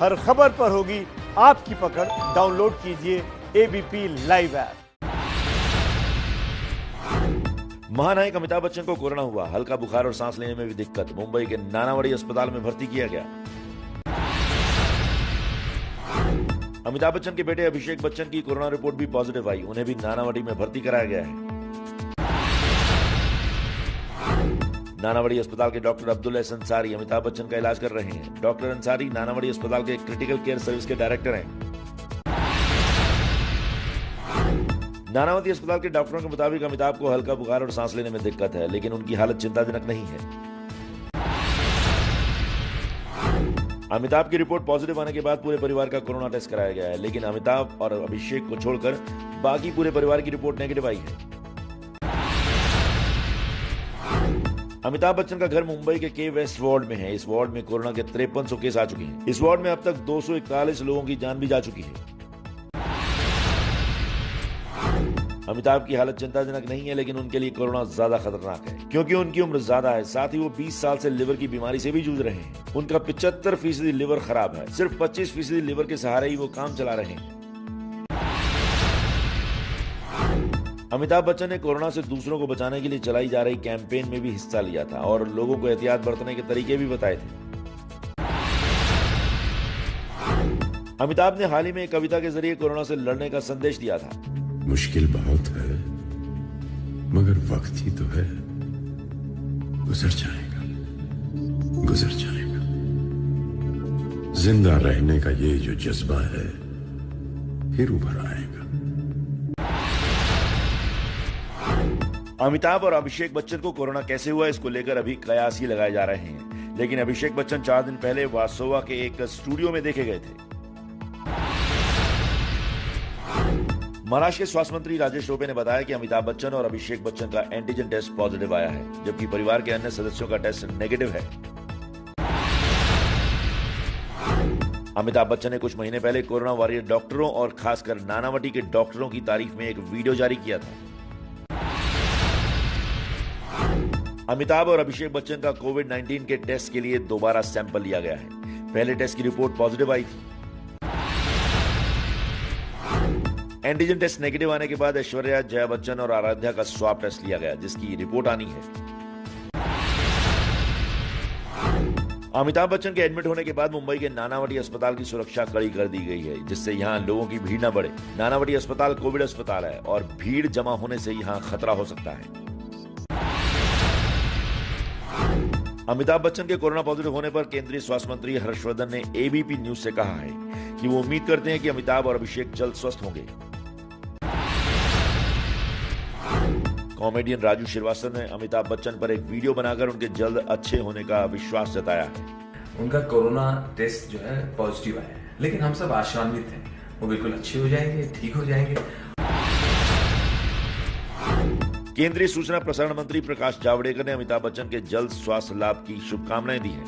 हर खबर पर होगी आपकी पकड़। डाउनलोड कीजिए एबीपी लाइव ऐप। महानायक अमिताभ बच्चन को कोरोना हुआ, हल्का बुखार और सांस लेने में भी दिक्कत। मुंबई के नानावड़ी अस्पताल में भर्ती किया गया। अमिताभ बच्चन के बेटे अभिषेक बच्चन की कोरोना रिपोर्ट भी पॉजिटिव आई, उन्हें भी नानावड़ी में भर्ती कराया गया है। नानावड़ी अस्पताल के डॉक्टर अब्दुल एस अंसारी अमिताभ बच्चन का इलाज कर रहे हैं। डॉक्टर अंसारी नानावड़ी अस्पताल के क्रिटिकल केयर सर्विस के डायरेक्टर हैं। नानावती अस्पताल के डॉक्टरों के मुताबिक अमिताभ को हल्का बुखार और सांस लेने में दिक्कत है, लेकिन उनकी हालत चिंताजनक नहीं है। अमिताभ की रिपोर्ट पॉजिटिव आने के बाद पूरे परिवार का कोरोना टेस्ट कराया गया है, लेकिन अमिताभ और अभिषेक को छोड़कर बाकी पूरे परिवार की रिपोर्ट नेगेटिव आई है। अमिताभ बच्चन का घर मुंबई के वेस्ट वार्ड में है। इस वार्ड में कोरोना के 5300 केस आ चुके हैं। इस वार्ड में अब तक 241 लोगों की जान भी जा चुकी है। अमिताभ की हालत चिंताजनक नहीं है, लेकिन उनके लिए कोरोना ज्यादा खतरनाक है, क्योंकि उनकी उम्र ज्यादा है। साथ ही वो 20 साल से लिवर की बीमारी से भी जूझ रहे हैं। उनका 75% लिवर खराब है। सिर्फ 25% लिवर के सहारे ही वो काम चला रहे हैं। अमिताभ बच्चन ने कोरोना से दूसरों को बचाने के लिए चलाई जा रही कैंपेन में भी हिस्सा लिया था और लोगों को एहतियात बरतने के तरीके भी बताए थे। अमिताभ ने हाल ही में एक कविता के जरिए कोरोना से लड़ने का संदेश दिया था। मुश्किल बहुत है, मगर वक्त ही तो है, गुजर जाएगा, गुजर जाएगा। जिंदा रहने का ये जो जज्बा है, फिर उभर आएगा। अमिताभ और अभिषेक बच्चन को कोरोना कैसे हुआ, इसको लेकर अभी कयास ही लगाए जा रहे हैं, लेकिन अभिषेक बच्चन 4 दिन पहले वासोवा के एक स्टूडियो में देखे गए थे। महाराष्ट्र के स्वास्थ्य मंत्री राजेश टोपे ने बताया कि अमिताभ बच्चन और अभिषेक बच्चन का एंटीजन टेस्ट पॉजिटिव आया है, जबकि परिवार के अन्य सदस्यों का टेस्ट नेगेटिव है। अमिताभ बच्चन ने कुछ महीने पहले कोरोना वॉरियर डॉक्टरों और खासकर नानावटी के डॉक्टरों की तारीफ में एक वीडियो जारी किया था। अमिताभ और अभिषेक बच्चन का कोविड-19 के टेस्ट के लिए दोबारा सैंपल लिया गया है। पहले टेस्ट की रिपोर्ट पॉजिटिव आई थी। एंटीजन टेस्ट नेगेटिव आने के बाद ऐश्वर्या, जया बच्चन और आराध्या का स्वाब टेस्ट लिया गया, जिसकी रिपोर्ट आनी है। अमिताभ बच्चन के एडमिट होने के बाद मुंबई के नानावटी अस्पताल की सुरक्षा कड़ी कर दी गई है, जिससे यहां लोगों की भीड़ न बढ़े। नानावटी अस्पताल कोविड अस्पताल है और भीड़ जमा होने से यहां खतरा हो सकता है। अमिताभ बच्चन के कोरोना पॉजिटिव होने पर केंद्रीय स्वास्थ्य मंत्री हर्षवर्धन ने एबीपी न्यूज से कहा है कि वो उम्मीद करते हैं कि अमिताभ और अभिषेक जल्द स्वस्थ होंगे। कॉमेडियन राजू श्रीवास्तव ने अमिताभ बच्चन पर एक वीडियो बनाकर उनके जल्द अच्छे होने का विश्वास जताया है। उनका कोरोना टेस्ट जो है पॉजिटिव आया है, लेकिन हम सब आशान्वित हैं, वो बिल्कुल अच्छे हो जाएंगे, ठीक हो जाएंगे। केंद्रीय सूचना प्रसारण मंत्री प्रकाश जावड़ेकर ने अमिताभ बच्चन के जल्द स्वास्थ्य लाभ की शुभकामनाएं दी हैं।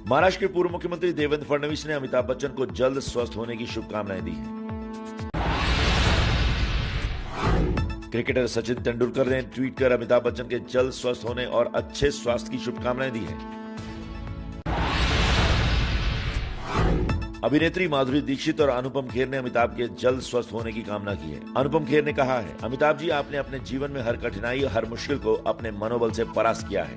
महाराष्ट्र के पूर्व मुख्यमंत्री देवेंद्र फडणवीस ने अमिताभ बच्चन को जल्द स्वस्थ होने की शुभकामनाएं दी हैं। क्रिकेटर सचिन तेंदुलकर ने ट्वीट कर अमिताभ बच्चन के जल्द स्वस्थ होने और अच्छे स्वास्थ्य की शुभकामनाएं दी हैं। अभिनेत्री माधुरी दीक्षित और अनुपम खेर ने अमिताभ के जल्द स्वस्थ होने की कामना की है। अनुपम खेर ने कहा है, अमिताभ जी, आपने अपने जीवन में हर कठिनाई, हर मुश्किल को अपने मनोबल से परास्त किया है।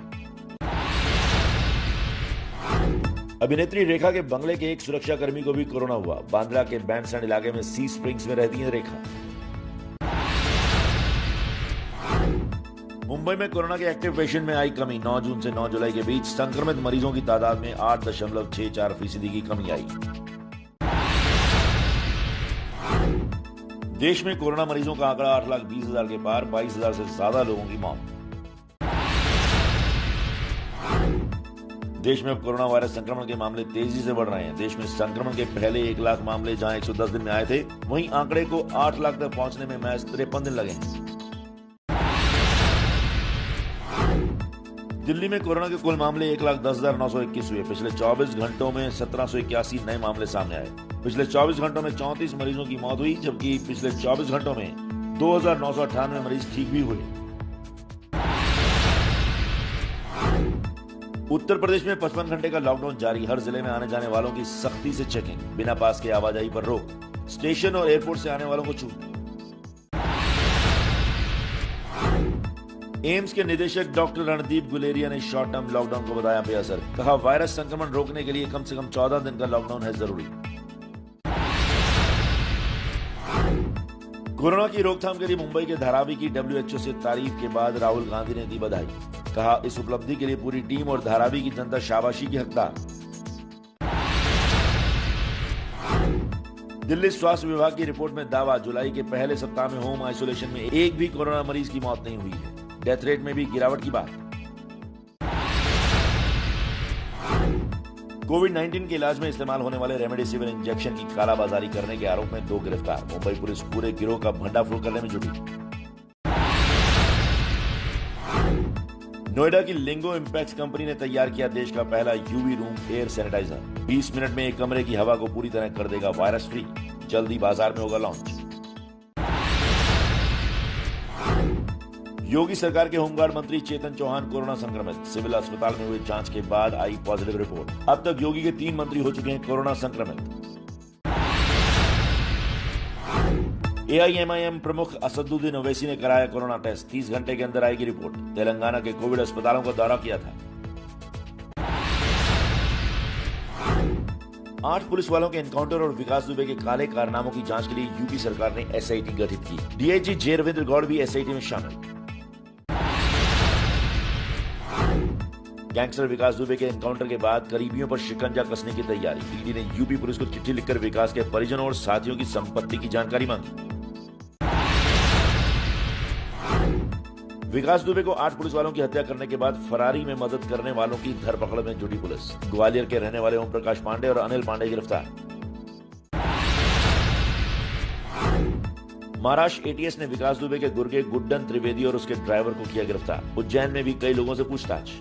अभिनेत्री रेखा के बंगले के एक सुरक्षाकर्मी को भी कोरोना हुआ। बांद्रा के बैंडस्टैंड इलाके में सी स्प्रिंग्स में रहती है रेखा। मुंबई में कोरोना के एक्टिव पेशेंट में आई कमी। 9 जून से 9 जुलाई के बीच संक्रमित मरीजों की तादाद में 8.64% की कमी आई। देश में कोरोना मरीजों का आंकड़ा 8,20,000 के पार, 22,000 से ज्यादा लोगों की मौत। देश में अब कोरोना वायरस संक्रमण के मामले तेजी से बढ़ रहे हैं। देश में संक्रमण के पहले 1 लाख मामले जहां 110 दिन में आए थे, वहीं आंकड़े को 8 लाख तक पहुंचने में महज 53 दिन लगे हैं। दिल्ली में कोरोना के कुल मामले 1,10,921 हुए। पिछले 24 घंटों में 1781 नए मामले सामने आए। पिछले 24 घंटों में 34 मरीजों की मौत हुई, जबकि पिछले 24 घंटों में 2,998 मरीज ठीक भी हुए। उत्तर प्रदेश में 55 घंटे का लॉकडाउन जारी। हर जिले में आने जाने वालों की सख्ती से चेकिंग, बिना पास के आवाजाही पर रोक, स्टेशन और एयरपोर्ट से आने वालों को छूट। एम्स के निदेशक डॉक्टर रणदीप गुलेरिया ने शॉर्ट टर्म लॉकडाउन को बताया बेअसर। कहा, वायरस संक्रमण रोकने के लिए कम से कम 14 दिन का लॉकडाउन है जरूरी। कोरोना की रोकथाम के लिए मुंबई के धारावी की WHO से तारीफ के बाद राहुल गांधी ने दी बधाई। कहा, इस उपलब्धि के लिए पूरी टीम और धारावी की जनता शाबाशी की हकदार। दिल्ली स्वास्थ्य विभाग की रिपोर्ट में दावा, जुलाई के पहले सप्ताह में होम आइसोलेशन में एक भी कोरोना मरीज की मौत नहीं हुई है। डेथ रेट में भी गिरावट की बात। कोविड-19 के इलाज में इस्तेमाल होने वाले रेमडेसिविर इंजेक्शन की कालाबाजारी करने के आरोप में 2 गिरफ्तार। मुंबई पुलिस पूरे गिरोह का भंडाफोड़ करने में जुटी। नोएडा की लिंगो इम्पैक्ट कंपनी ने तैयार किया देश का पहला UV room air sanitiser. 20 minute में एक कमरे की हवा को पूरी तरह कर देगा वायरस फ्री। जल्दी बाजार में होगा लॉन्च। योगी सरकार के होमगार्ड मंत्री चेतन चौहान कोरोना संक्रमित। सिविल अस्पताल में हुई जांच के बाद आई पॉजिटिव रिपोर्ट। अब तक योगी के 3 मंत्री हो चुके हैं कोरोना संक्रमित। AIMIM प्रमुख असदुद्दीन ओवैसी ने कराया कोरोना टेस्ट। 30 घंटे के अंदर आएगी रिपोर्ट। तेलंगाना के कोविड अस्पतालों का दौरा किया था। 8 पुलिस वालों के एनकाउंटर और विकास दुबे के काले कारनामों की जांच के लिए यूपी सरकार ने SIT गठित की। DIG जे रविंद्र गौड़ भी SIT में शामिल। गैंगस्टर विकास दुबे के एनकाउंटर के बाद करीबियों पर शिकंजा कसने की तैयारी। ईडी ने यूपी पुलिस को चिट्ठी लिखकर विकास के परिजनों और साथियों की संपत्ति की जानकारी मांगी। विकास दुबे को 8 पुलिस वालों की हत्या करने के बाद फरारी में मदद करने वालों की धरपकड़ में जुटी पुलिस। ग्वालियर के रहने वाले ओम प्रकाश पांडे और अनिल पांडे गिरफ्तार। महाराष्ट्र ATS ने विकास दुबे के गुर्गे गुड्डन त्रिवेदी और उसके ड्राइवर को किया गिरफ्तार। उज्जैन में भी कई लोगों से पूछताछ।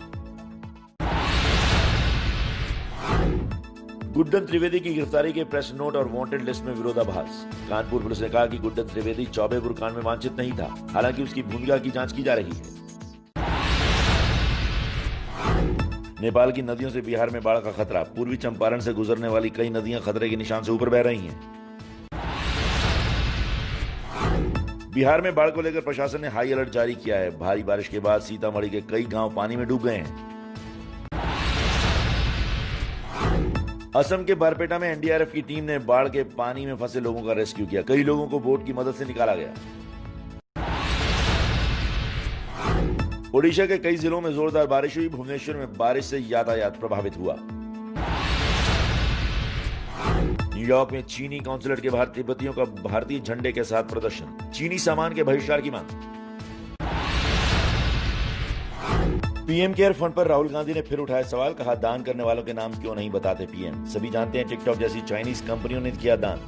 गुड्डन त्रिवेदी की गिरफ्तारी के प्रेस नोट और वांटेड लिस्ट में विरोधाभास। कानपुर पुलिस ने कहा कि गुड्डन त्रिवेदी चौबेपुर कांड में वांछित नहीं था, हालांकि उसकी भूमिका की जांच की जा रही है। नेपाल की नदियों से बिहार में बाढ़ का खतरा। पूर्वी चंपारण से गुजरने वाली कई नदियां खतरे के निशान से ऊपर बह रही हैं। बिहार में बाढ़ को लेकर प्रशासन ने हाई अलर्ट जारी किया है। भारी बारिश के बाद सीतामढ़ी के कई गांव पानी में डूब गए हैं। असम के बारपेटा में NDRF की टीम ने बाढ़ के पानी में फंसे लोगों का रेस्क्यू किया। कई लोगों को बोट की मदद से निकाला गया। ओडिशा के कई जिलों में जोरदार बारिश हुई। भुवनेश्वर में बारिश से यातायात प्रभावित हुआ। न्यूयॉर्क में चीनी कॉन्सुलेट के बाहर तिब्बतियों का भारतीय झंडे के साथ प्रदर्शन। चीनी सामान के बहिष्कार की मांग। PM केयर फंड पर राहुल गांधी ने फिर उठाया सवाल। कहा, दान करने वालों के नाम क्यों नहीं बताते PM। सभी जानते हैं टिकटॉक जैसी चाइनीज कंपनियों ने किया दान।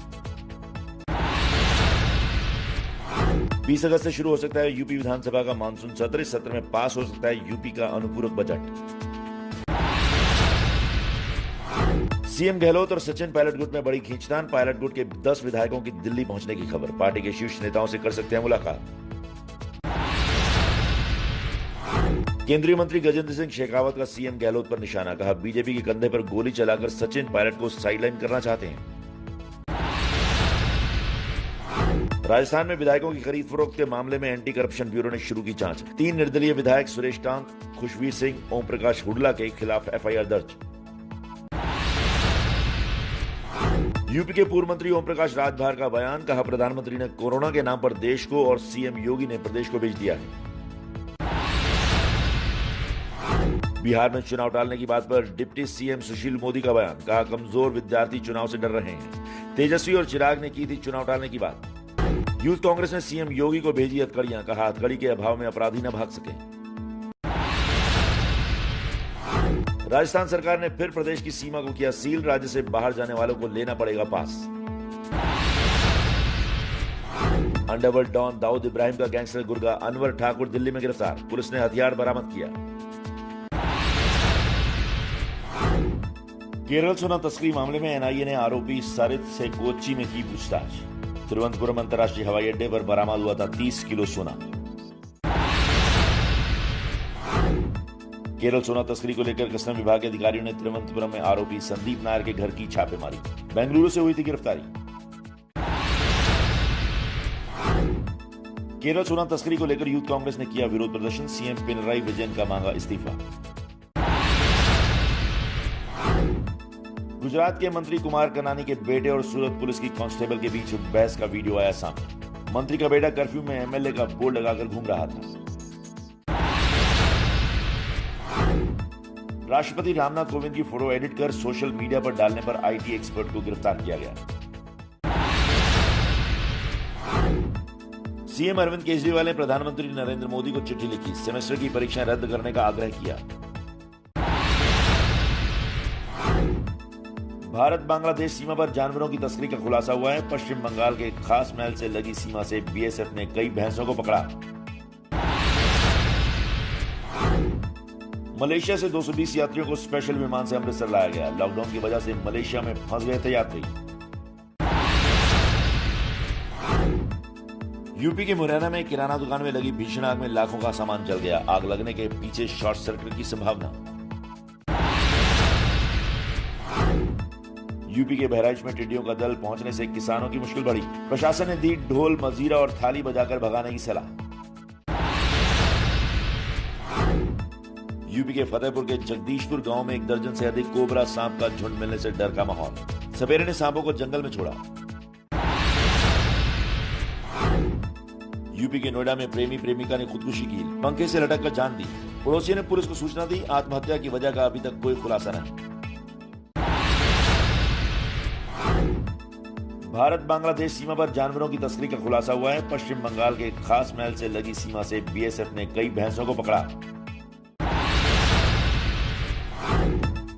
20 अगस्त से शुरू हो सकता है यूपी विधानसभा का मानसून सत्र। इस सत्र में पास हो सकता है यूपी का अनुपूरक बजट। CM गहलोत और सचिन पायलट गुट में बड़ी खींचतान। पायलट गुट के 10 विधायकों की दिल्ली पहुंचने की खबर। पार्टी के शीर्ष नेताओं से कर सकते हैं मुलाकात। केंद्रीय मंत्री गजेंद्र सिंह शेखावत का CM गहलोत पर निशाना। कहा, बीजेपी के कंधे पर गोली चलाकर सचिन पायलट को साइडलाइन करना चाहते हैं। राजस्थान में विधायकों की खरीद फरोख्त के मामले में एंटी करप्शन ब्यूरो ने शुरू की जांच। 3 निर्दलीय विधायक सुरेश टांक, खुशवीर सिंह, ओम प्रकाश हुडला के खिलाफ FIR दर्ज। यूपी के पूर्व मंत्री ओम प्रकाश राजभार का बयान। कहा, प्रधानमंत्री ने कोरोना के नाम पर देश को और CM योगी ने प्रदेश को बेच दिया है। बिहार में चुनाव टालने की बात पर डिप्टी CM सुशील मोदी का बयान। कहा, कमजोर विद्यार्थी चुनाव से डर रहे हैं। तेजस्वी और चिराग ने की थी चुनाव टालने की बात। यूथ कांग्रेस ने CM योगी को भेजी हथकड़ियां। कहा, हथकड़ी के अभाव में अपराधी न भाग सके। राजस्थान सरकार ने फिर प्रदेश की सीमा को किया सील। राज्य से बाहर जाने वालों को लेना पड़ेगा पास। अंडरवर्ल्ड डॉन दाऊद इब्राहिम का गैंगस्टर गुर्गा अनवर ठाकुर दिल्ली में गिरफ्तार। पुलिस ने हथियार बरामद किया। केरल सोना तस्करी मामले में NIA ने आरोपी सरित से कोच्चि में की पूछताछ। तिरुवनंतपुरम अंतर्राष्ट्रीय हवाई अड्डे पर बरामद हुआ था 30 किलो सोना। केरल सोना तस्करी को लेकर कस्टम विभाग के अधिकारियों ने तिरुवनंतपुरम में आरोपी संदीप नायर के घर की छापेमारी। बेंगलुरु से हुई थी गिरफ्तारी। केरल सोना तस्करी को लेकर यूथ कांग्रेस ने किया विरोध प्रदर्शन। सीएम पिनराई विजयन का मांगा इस्तीफा। गुजरात के मंत्री कुमार कनानी के बेटे और सूरत पुलिस की कांस्टेबल के बीच बहस का वीडियो आया सामने। मंत्री का बेटा कर्फ्यू में एमएलए का बोर्ड लगाकर घूम रहा था। राष्ट्रपति रामनाथ कोविंद की फोटो एडिट कर सोशल मीडिया पर डालने पर आईटी एक्सपर्ट को गिरफ्तार किया गया। सीएम अरविंद केजरीवाल ने प्रधानमंत्री नरेंद्र मोदी को चिट्ठी लिखी। सेमेस्टर की परीक्षाएं रद्द करने का आग्रह किया। भारत बांग्लादेश सीमा पर जानवरों की तस्करी का खुलासा हुआ है। पश्चिम बंगाल के खास महल से लगी सीमा से बीएसएफ ने कई भैंसों को पकड़ा। मलेशिया से 220 यात्रियों को स्पेशल विमान से अमृतसर लाया गया। लॉकडाउन की वजह से मलेशिया में फंस गए थे यात्री। यूपी के मुरैना में किराना दुकान में लगी भीषण आग में लाखों का सामान जल गया। आग लगने के पीछे शॉर्ट सर्किट की संभावना। यूपी के बहराइच में टिड्डियों का दल पहुंचने से किसानों की मुश्किल बढ़ी। प्रशासन ने दी ढोल मजीरा और थाली बजाकर भगाने की सलाह। यूपी के फतेहपुर के जगदीशपुर गांव में 1 दर्जन से अधिक कोबरा सांप का झुंड मिलने से डर का माहौल। सपेरे ने सांपों को जंगल में छोड़ा। यूपी के नोएडा में प्रेमी प्रेमिका ने खुदकुशी की। पंखे से लटक कर जान दी। पड़ोसी ने पुलिस को सूचना दी। आत्महत्या की वजह का अभी तक कोई खुलासा नहीं। भारत बांग्लादेश सीमा पर जानवरों की तस्करी का खुलासा हुआ है। पश्चिम बंगाल के खास महल से लगी सीमा से बीएसएफ ने कई भैंसों को पकड़ा।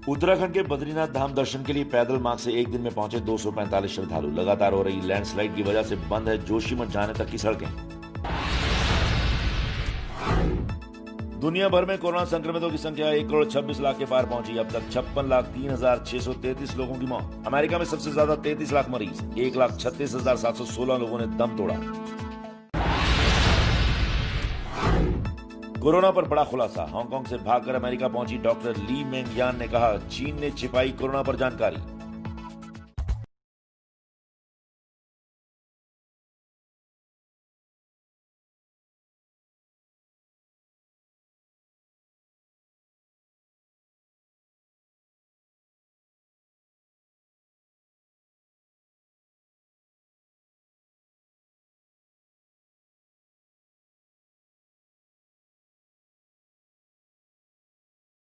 उत्तराखंड के बद्रीनाथ धाम दर्शन के लिए पैदल मार्ग से एक दिन में पहुंचे 245 श्रद्धालु। लगातार हो रही लैंडस्लाइड की वजह से बंद है जोशीमठ जाने तक की सड़कें। दुनिया भर में कोरोना संक्रमितों की संख्या 1 करोड़ 26 लाख के पार पहुंची। अब तक 56,03,633 लोगों की मौत। अमेरिका में सबसे ज्यादा 33 लाख मरीज। 1,36,716 लोगों ने दम तोड़ा। कोरोना पर बड़ा खुलासा। हांगकांग से भागकर अमेरिका पहुंची डॉक्टर ली मेंग यान ने कहा, चीन ने छिपाई कोरोना पर जानकारी।